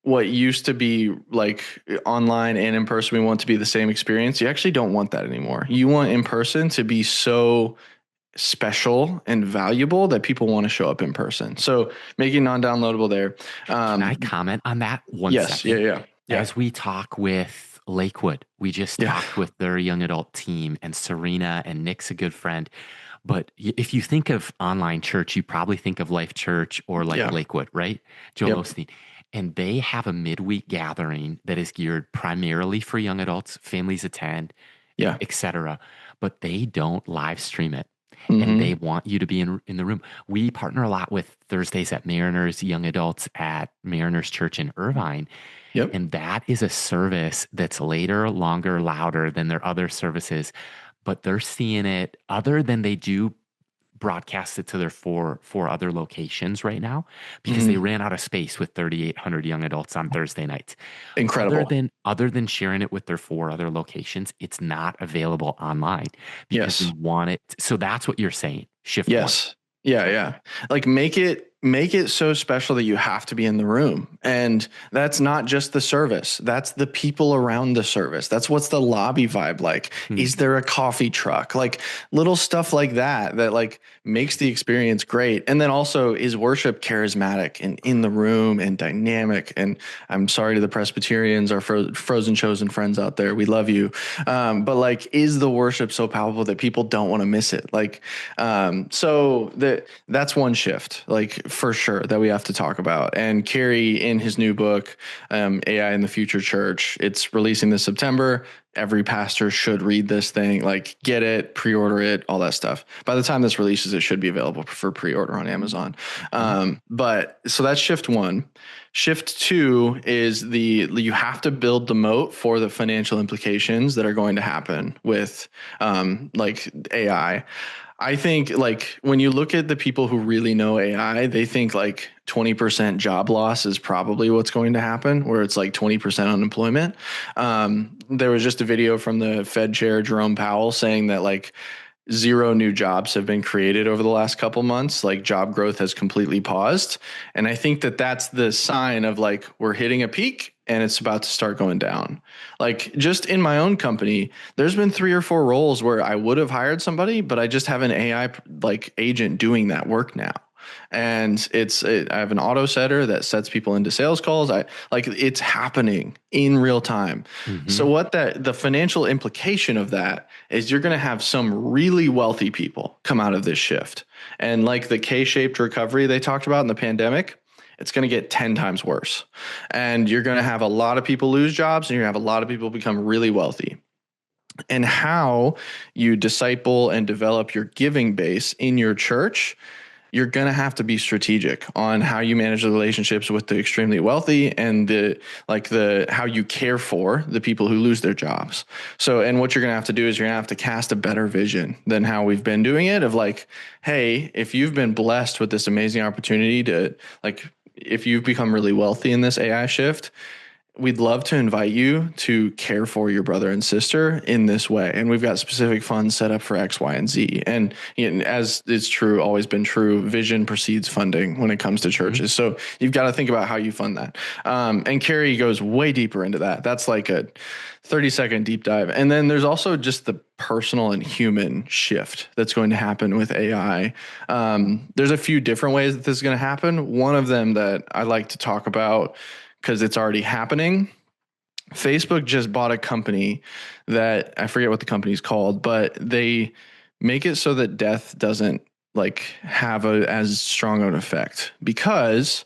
what used to be like online and in person, we want to be the same experience. You actually don't want that anymore. You want in person to be so special and valuable that people want to show up in person. So making non-downloadable there. Can I comment on that one Yes. second? Yeah. As we talk with Lakewood, we just Yeah. talked with their young adult team, and Serena and Nick's a good friend. But if you think of online church, you probably think of Life.Church or like Yeah. Lakewood, right? Joel Osteen. And they have a midweek gathering that is geared primarily for young adults, families attend, Yeah. etc. But they don't live stream it. And Mm-hmm. they want you to be in the room. We partner a lot with Thursdays at Mariners, young adults at Mariners Church in Irvine. Yep. And that is a service that's later, longer, louder than their other services. But they're seeing it other than they do broadcast it to their four other locations right now because they Mm-hmm. ran out of space with 3,800 young adults on Thursday nights. Incredible. Other than sharing it with their four other locations, it's not available online because we Yes. want it. So that's what you're saying. Shift one. Yes. Yeah. Like make it so special that you have to be in the room. And that's not just the service. That's the people around the service. That's what's the lobby vibe like. Is there a coffee truck? Like little stuff like that like makes the experience great. And then also is worship charismatic and in the room and dynamic. And I'm sorry to the Presbyterians, our frozen chosen friends out there. We love you. But like, is the worship so palpable that people don't want to miss it? Like, so that's one shift, like for sure, that we have to talk about. And Carey, in his new book, AI in the Future Church, it's releasing this September. Every pastor should read this thing, like get it, pre-order it, all that stuff. By the time this releases, it should be available for pre-order on Amazon. But so that's shift one. Shift two is you have to build the moat for the financial implications that are going to happen with like AI. I think like when you look at the people who really know AI, they think like 20% job loss is probably what's going to happen, where it's like 20% unemployment. There was just a video from the Fed chair, Jerome Powell, saying that like zero new jobs have been created over the last couple months. Like job growth has completely paused. And I think that that's the sign of like, we're hitting a peak and it's about to start going down. Like just in my own company, there's been 3 or 4 roles where I would have hired somebody, but I just have an AI like agent doing that work now. And I have an auto setter that sets people into sales calls. It's happening in real time. So the financial implication of that is you're going to have some really wealthy people come out of this shift. And like the K-shaped recovery they talked about in the pandemic, it's going to get 10 times worse. And you're going to have a lot of people lose jobs and you're going to have a lot of people become really wealthy. And how you disciple and develop your giving base in your church, you're going to have to be strategic on how you manage the relationships with the extremely wealthy and how you care for the people who lose their jobs. So, and what you're going to have to do is you're going to have to cast a better vision than how we've been doing it, of like, hey, if you've been blessed with this amazing opportunity to like, if you've become really wealthy in this AI shift, we'd love to invite you to care for your brother and sister in this way. And we've got specific funds set up for X, Y, and Z. And as it's true, always been true, vision precedes funding when it comes to churches. So you've got to think about how you fund that. And Carey goes way deeper into that. That's like a 30-second deep dive. And then there's also just the personal and human shift that's going to happen with AI. There's a few different ways that this is going to happen. One of them that I like to talk about, because it's already happening. Facebook just bought a company that I forget what the company's called, but they make it so that death doesn't like have as strong of an effect, because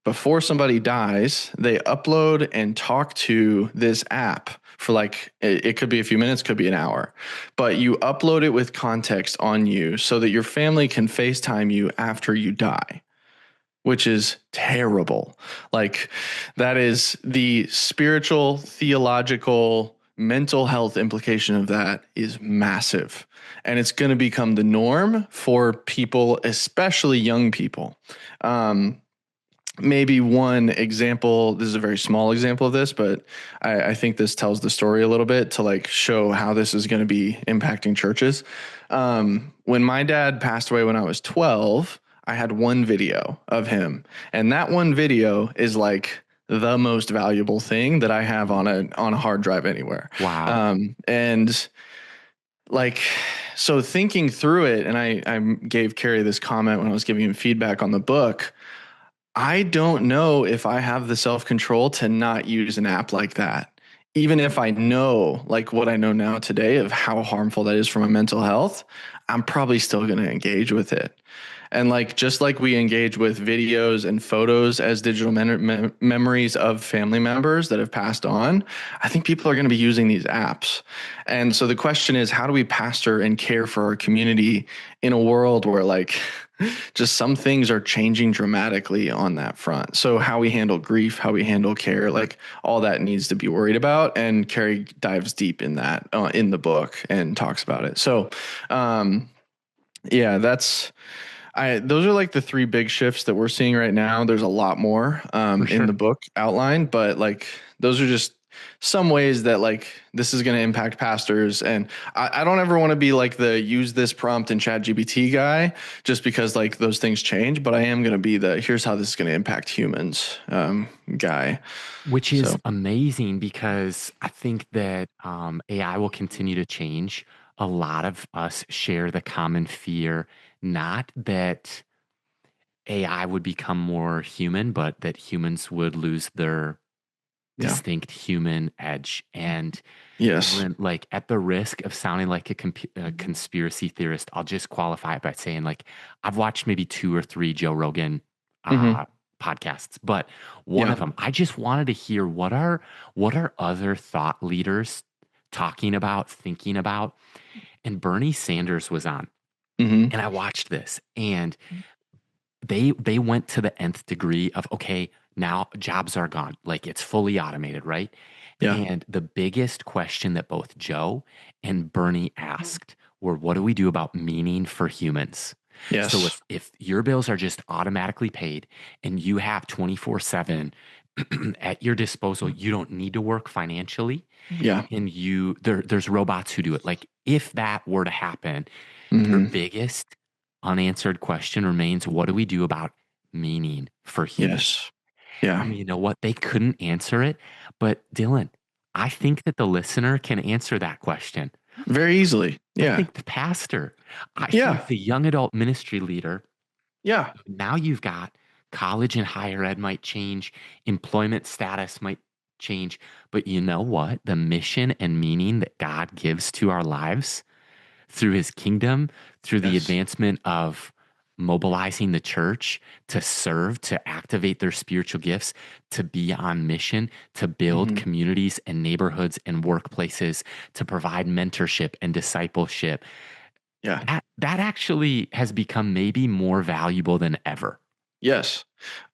before somebody dies, they upload and talk to this app for like, it could be a few minutes, could be an hour, but you upload it with context on you so that your family can FaceTime you after you die, which is terrible. Like, that is the spiritual, theological, mental health implication of that is massive. And it's going to become the norm for people, especially young people. Maybe one example, this is a very small example of this, but I think this tells the story a little bit to like show how this is going to be impacting churches. When my dad passed away when I was 12, I had one video of him, and that one video is like the most valuable thing that I have on a hard drive anywhere. Wow. And like, so thinking through it, and I gave Carey this comment when I was giving him feedback on the book. I don't know if I have the self-control to not use an app like that. Even if I know like what I know now today of how harmful that is for my mental health, I'm probably still going to engage with it. And like, just like we engage with videos and photos as digital memories of family members that have passed on, I think people are going to be using these apps. And so the question is, how do we pastor and care for our community in a world where like just some things are changing dramatically on that front? So how we handle grief, how we handle care, like all that needs to be worried about. And Carey dives deep in that in the book and talks about it. So yeah, those are like the three big shifts that we're seeing right now. There's a lot more For in sure. the book outlined, but like those are just some ways that like this is going to impact pastors. And I don't ever want to be like the use this prompt in ChatGPT guy, just because like those things change. But I am going to be the here's how this is going to impact humans guy. Which is So amazing because I think that AI will continue to change. A lot of us share the common fear, not that AI would become more human, but that humans would lose their yeah, distinct human edge. And yes, Dylan, like at the risk of sounding like a conspiracy theorist, I'll just qualify it by saying, like, I've watched maybe two or three Joe Rogan mm-hmm. uh, podcasts, but one Yeah, of them, I just wanted to hear what are other thought leaders talking about, thinking about. And Bernie Sanders was on, mm-hmm. and I watched this, and they went to the nth degree of, okay, now jobs are gone, like it's fully automated, right? Yeah, And the biggest question that both Joe and Bernie asked were, what do we do about meaning for humans? So yes, if your bills are just automatically paid and you have 24/7 at your disposal, you don't need to work financially, yeah, and there's robots who do it. Like if that were to happen, their mm-hmm. biggest unanswered question remains, what do we do about meaning for humans? Yes, yeah, And you know what? They couldn't answer it. But Dylan, I think that the listener can answer that question. very easily. I Yeah, think the pastor, I think yeah, the young adult ministry leader, yeah. now you've got college and higher ed might change, employment status might change. But you know what? The mission and meaning that God gives to our lives through his kingdom, through the Yes. advancement of mobilizing the church to serve, to activate their spiritual gifts, to be on mission, to build Hmm. communities and neighborhoods and workplaces, to provide mentorship and discipleship. Yeah. That actually has become maybe more valuable than ever. Yes.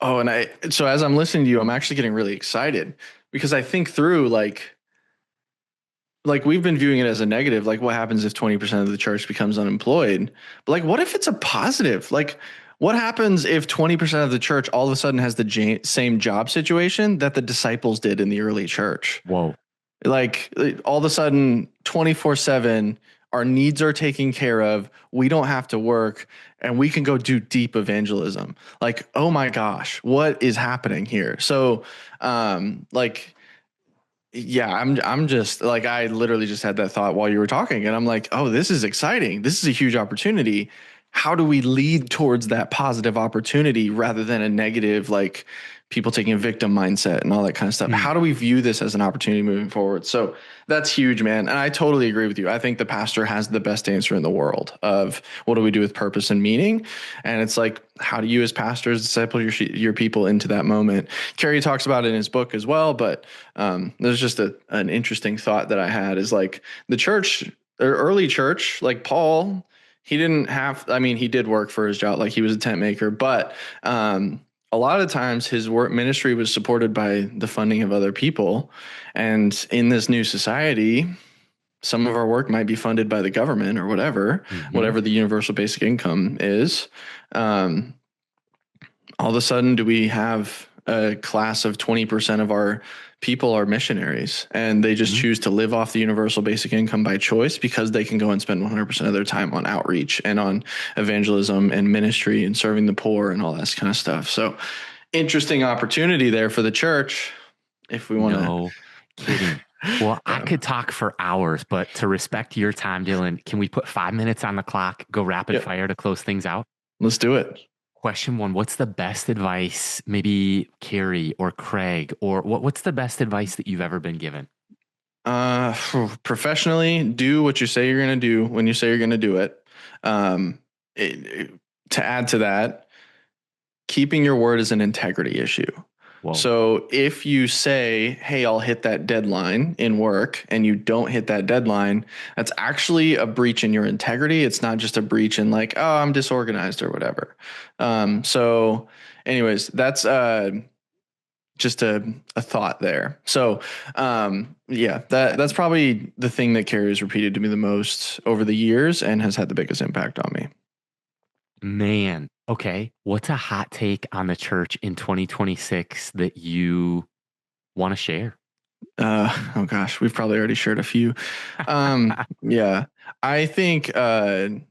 Oh, and so as I'm listening to you, I'm actually getting really excited because I think through like we've been viewing it as a negative, like what happens if 20% of the church becomes unemployed? But like, what if it's a positive? Like, what happens if 20% of the church all of a sudden has the same job situation that the disciples did in the early church? Whoa. Like all of a sudden 24/7 our needs are taken care of, we don't have to work, and we can go do deep evangelism. Like, oh my gosh, what is happening here? So like yeah, I'm just like, I literally just had that thought while you were talking, and I'm like, oh, this is exciting, this is a huge opportunity. how do we lead towards that positive opportunity rather than a negative, like people taking a victim mindset and all that kind of stuff? Mm. How do we view this as an opportunity moving forward? So that's huge, man. And I totally agree with you. I think the pastor has the best answer in the world of what do we do with purpose and meaning? And it's like, how do you as pastors disciple your people into that moment? Carey talks about it in his book as well, but there's just an interesting thought that I had is like the church or early church, like Paul, he didn't have, I mean, he did work for his job, like he was a tent maker, but a lot of times his work ministry was supported by the funding of other people. And in this new society, some of our work might be funded by the government or whatever the universal basic income is. All of a sudden, do we have a class of 20% of our people are missionaries, and they just choose to live off the universal basic income by choice because they can go and spend 100% of their time on outreach and on evangelism and ministry and serving the poor and all that kind of stuff. So interesting opportunity there for the church if we want to. No kidding. Well, I could talk for hours, but to respect your time, Dillon, can we put 5 minutes on the clock, go rapid fire to close things out? Let's do it. Question one, what's the best advice, maybe Carey or Craig, or what's the best advice that you've ever been given? Professionally, do what you say you're going to do when you say you're going to do it. To add to that, keeping your word is an integrity issue. Whoa. So if you say, hey, I'll hit that deadline in work and you don't hit that deadline, that's actually a breach in your integrity. It's not just a breach in like, oh, I'm disorganized or whatever. So anyways, that's just a thought there. So that's probably the thing that Carey has repeated to me the most over the years and has had the biggest impact on me. Man, okay. What's a hot take on the church in 2026 that you want to share? Oh gosh, we've probably already shared a few. Yeah, I think, okay,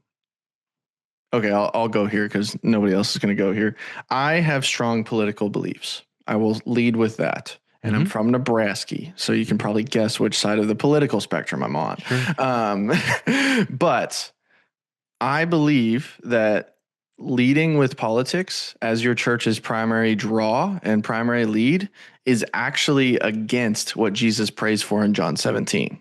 I'll go here because nobody else is going to go here. I have strong political beliefs. I will lead with that. And I'm from Nebraska, so you can probably guess which side of the political spectrum I'm on. Sure. But I believe that leading with politics as your church's primary draw and primary lead is actually against what Jesus prays for in John 17.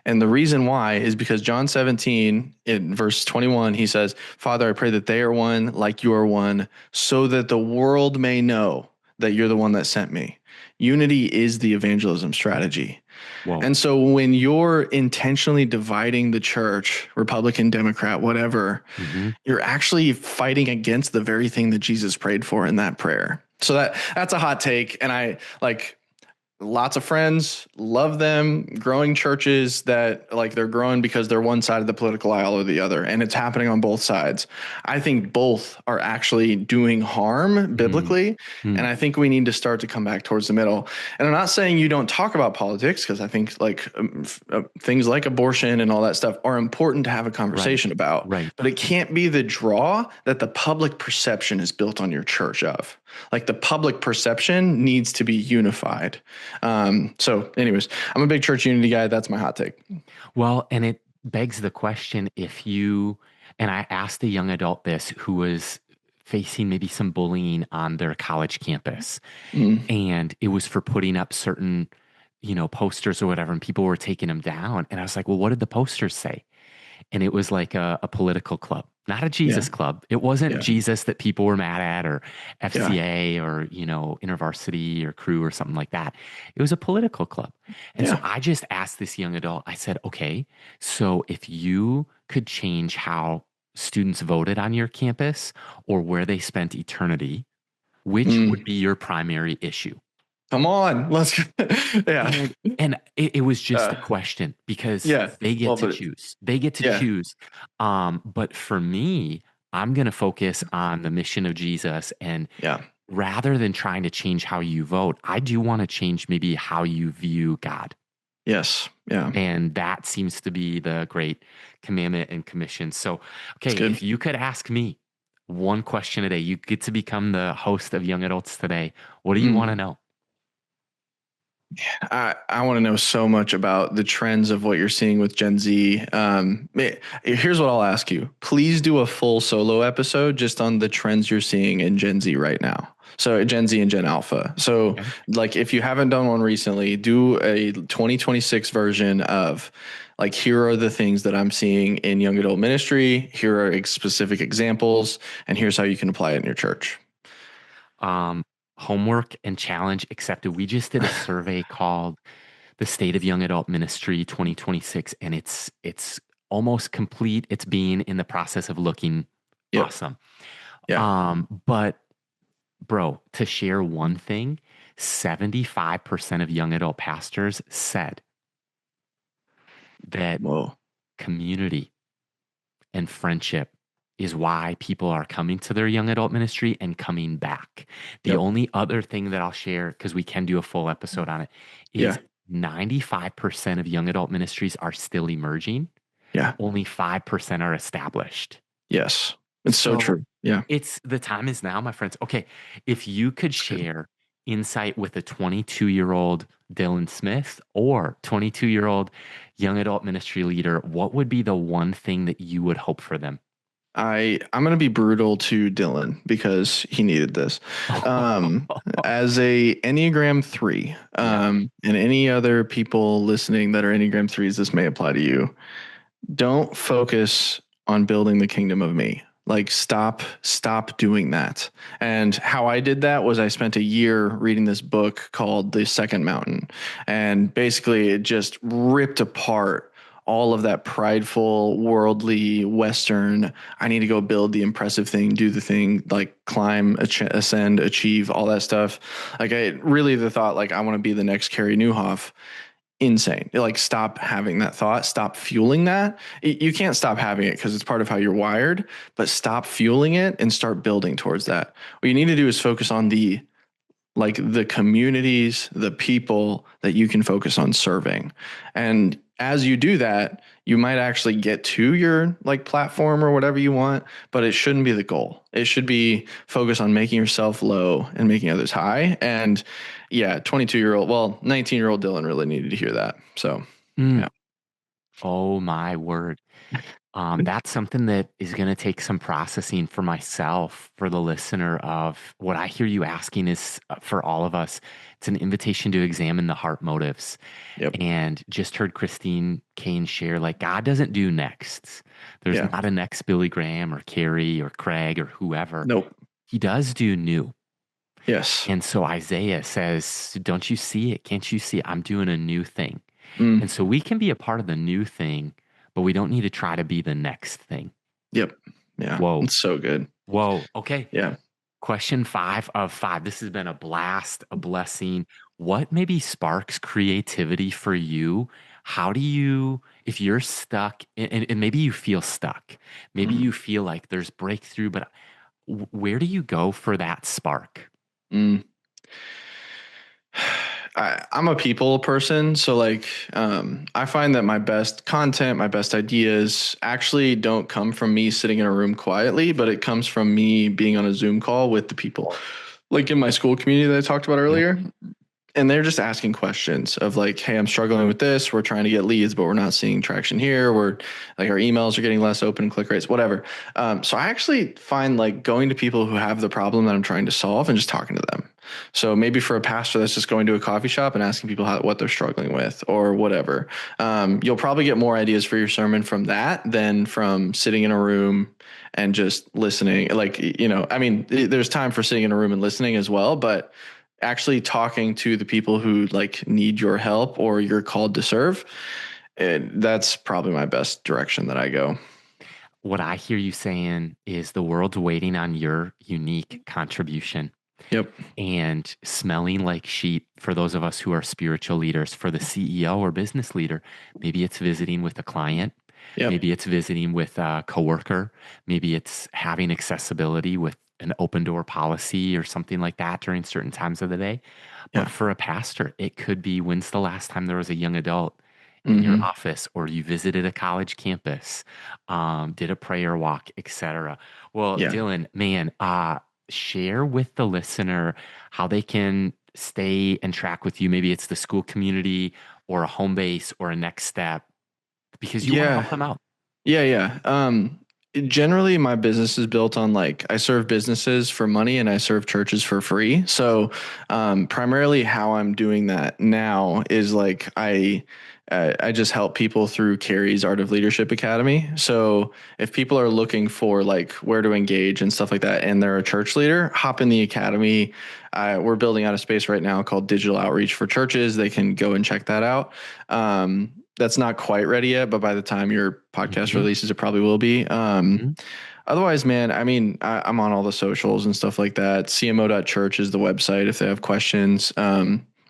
And the reason why is because John 17 in verse 21, he says, Father, I pray that they are one like you are one, so that the world may know that you're the one that sent me. Unity is the evangelism strategy. Whoa. And so when you're intentionally dividing the church, Republican, Democrat, whatever, you're actually fighting against the very thing that Jesus prayed for in that prayer. So that's a hot take. And I like lots of friends, love them, growing churches that like they're growing because they're one side of the political aisle or the other. And it's happening on both sides. I think both are actually doing harm biblically. And I think we need to start to come back towards the middle. And I'm not saying you don't talk about politics, because I think like things like abortion and all that stuff are important to have a conversation about. Right. But it can't be the draw that the public perception is built on your church of. Like the public perception needs to be unified. So anyways, I'm a big church unity guy. That's my hot take. Well, and it begs the question, and I asked a young adult this who was facing maybe some bullying on their college campus, and it was for putting up certain, posters or whatever, and people were taking them down. And I was like, well, what did the posters say? And it was like a political club, not a Jesus club. It wasn't Jesus that people were mad at, or FCA or, InterVarsity or Crew or something like that. It was a political club. And so I just asked this young adult, I said, okay, so if you could change how students voted on your campus or where they spent eternity, which would be your primary issue? Come on, let's And it was just a question because they get to choose. They get to choose. But for me, I'm going to focus on the mission of Jesus. And rather than trying to change how you vote, I do want to change maybe how you view God. Yes. Yeah. And that seems to be the great commandment and commission. So, okay, if you could ask me one question a day, you get to become the host of Young Adults Today. What do you want to know? I want to know so much about the trends of what you're seeing with Gen Z. Here's what I'll ask you. Please do a full solo episode just on the trends you're seeing in Gen Z right now. So Gen Z and Gen Alpha. So Okay. like if you haven't done one recently, do a 2026 version of like, here are the things that I'm seeing in young adult ministry. Here are specific examples, and here's how you can apply it in your church. Um, Homework and challenge accepted. We just did a survey called the State of Young Adult Ministry 2026, and it's almost complete. It's being in the process of looking Yep. awesome. Yeah. But bro, to share one thing, 75% of young adult pastors said that Whoa. community and friendship is why people are coming to their young adult ministry and coming back. The Yep. only other thing that I'll share, because we can do a full episode on it, Yeah. is 95% of young adult ministries are still emerging. Yeah. Only 5% are established. Yes. It's so So true. Yeah. it's the time is now, my friends. Okay, if you could It's good. share insight with a 22-year-old Dillon Smith or 22-year-old young adult ministry leader, what would be the one thing that you would hope for them? I'm going to be brutal to Dylan because he needed this. As a Enneagram 3, Yeah. and any other people listening that are Enneagram 3s, this may apply to you. Don't focus on building the kingdom of me. Like stop doing that. And how I did that was I spent a year reading this book called The Second Mountain. And basically it just ripped apart all of that prideful, worldly, Western, I need to go build the impressive thing, do the thing, like climb, ascend, achieve, all that stuff. Like I really the thought, like, I want to be the next Carey Nieuwhof. Insane. Like, stop having that thought, stop fueling that. You can't stop having it because it's part of how you're wired, but stop fueling it and start building towards that. What you need to do is focus on the communities, the people that you can focus on serving. And as you do that, you might actually get to your like platform or whatever you want, but it shouldn't be the goal. It should be focus on making yourself low and making others high. And yeah, 19-year-old Dylan really needed to hear that. So Mm. yeah. Oh my word. That's something that is going to take some processing for myself, for the listener of what I hear you asking is for all of us. It's an invitation to examine the heart motives. Yep. And just heard Christine Kane share, like, God doesn't do nexts. There's Yeah. not a next Billy Graham or Carey or Craig or whoever. Nope. He does do new. Yes. And so Isaiah says, don't you see it? Can't you see it? I'm doing a new thing. Mm. And so we can be a part of the new thing, but we don't need to try to be the next thing. Yep. Yeah. Whoa. It's so good. Whoa. Okay. Yeah. Question 5 of 5. This has been a blast, a blessing. What maybe sparks creativity for you? How do you, if you're stuck, and maybe you feel stuck, maybe Mm. you feel like there's breakthrough, but where do you go for that spark? Mm. I'm a people person, so like I find that my best content, my best ideas actually don't come from me sitting in a room quietly, but it comes from me being on a Zoom call with the people. Like in my school community that I talked about Yep. earlier, and they're just asking questions of like, hey, I'm struggling with this. We're trying to get leads, but we're not seeing traction here. We're like, our emails are getting less open click rates, whatever. So I actually find like going to people who have the problem that I'm trying to solve and just talking to them. So maybe for a pastor that's just going to a coffee shop and asking people what they're struggling with or whatever. You'll probably get more ideas for your sermon from that than from sitting in a room and just listening. Like, I mean, there's time for sitting in a room and listening as well, but actually talking to the people who like need your help or you're called to serve, that's probably my best direction that I go. What I hear you saying is the world's waiting on your unique contribution. Yep. And smelling like sheep for those of us who are spiritual leaders, for the CEO or business leader, maybe it's visiting with a client, Yep. maybe it's visiting with a coworker, maybe it's having accessibility with an open door policy or something like that during certain times of the day. But Yeah. for a pastor, it could be when's the last time there was a young adult in your Mm-hmm. office or you visited a college campus, did a prayer walk, etc. Well, Yeah. Dillon, man, share with the listener how they can stay and track with you? Maybe it's the school community or a home base or a next step because you want to Yeah. help them out. Yeah. Generally my business is built on like, I serve businesses for money and I serve churches for free. So, primarily how I'm doing that now is like, I just help people through Carey's Art of Leadership Academy. So if people are looking for like where to engage and stuff like that, and they're a church leader, hop in the academy. We're building out a space right now called Digital Outreach for Churches. They can go and check that out. That's not quite ready yet, but by the time your podcast releases, it probably will be. Otherwise, man, I mean, I'm on all the socials and stuff like that. CMO.Church is the website if they have questions.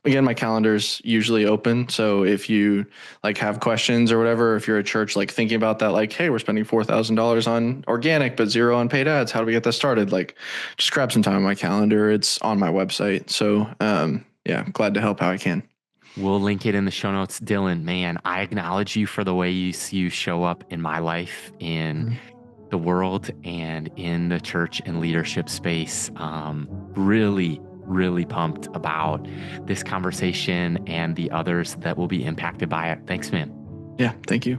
Again, my calendar's usually open. So if you like have questions or whatever, if you're a church like thinking about that, like, hey, we're spending $4,000 on organic, but zero on paid ads. How do we get that started? Like, just grab some time on my calendar. It's on my website. So, yeah, I'm glad to help how I can. We'll link it in the show notes. Dylan, man, I acknowledge you for the way you show up in my life, in the world, and in the church and leadership space. Really pumped about this conversation and the others that will be impacted by it. Thanks, man. Yeah, thank you.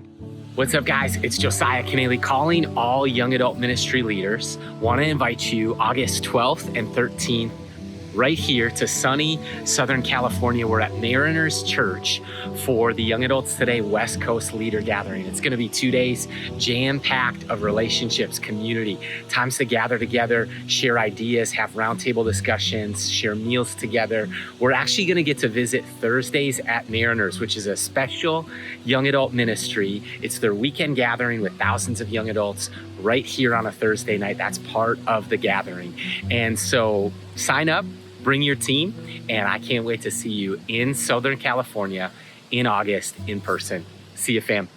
What's up, guys? It's Josiah Kennealy calling all young adult ministry leaders. Want to invite you August 12th and 13th right here to sunny Southern California. We're at Mariners Church for the Young Adults Today West Coast Leader Gathering. It's going to be 2 days jam-packed of relationships, community, times to gather together, share ideas, have roundtable discussions, share meals together. We're actually going to get to visit Thursdays at Mariners, which is a special young adult ministry. It's their weekend gathering with thousands of young adults right here on a Thursday night. That's part of the gathering. And so sign up, bring your team, and I can't wait to see you in Southern California in August in person. See you, fam.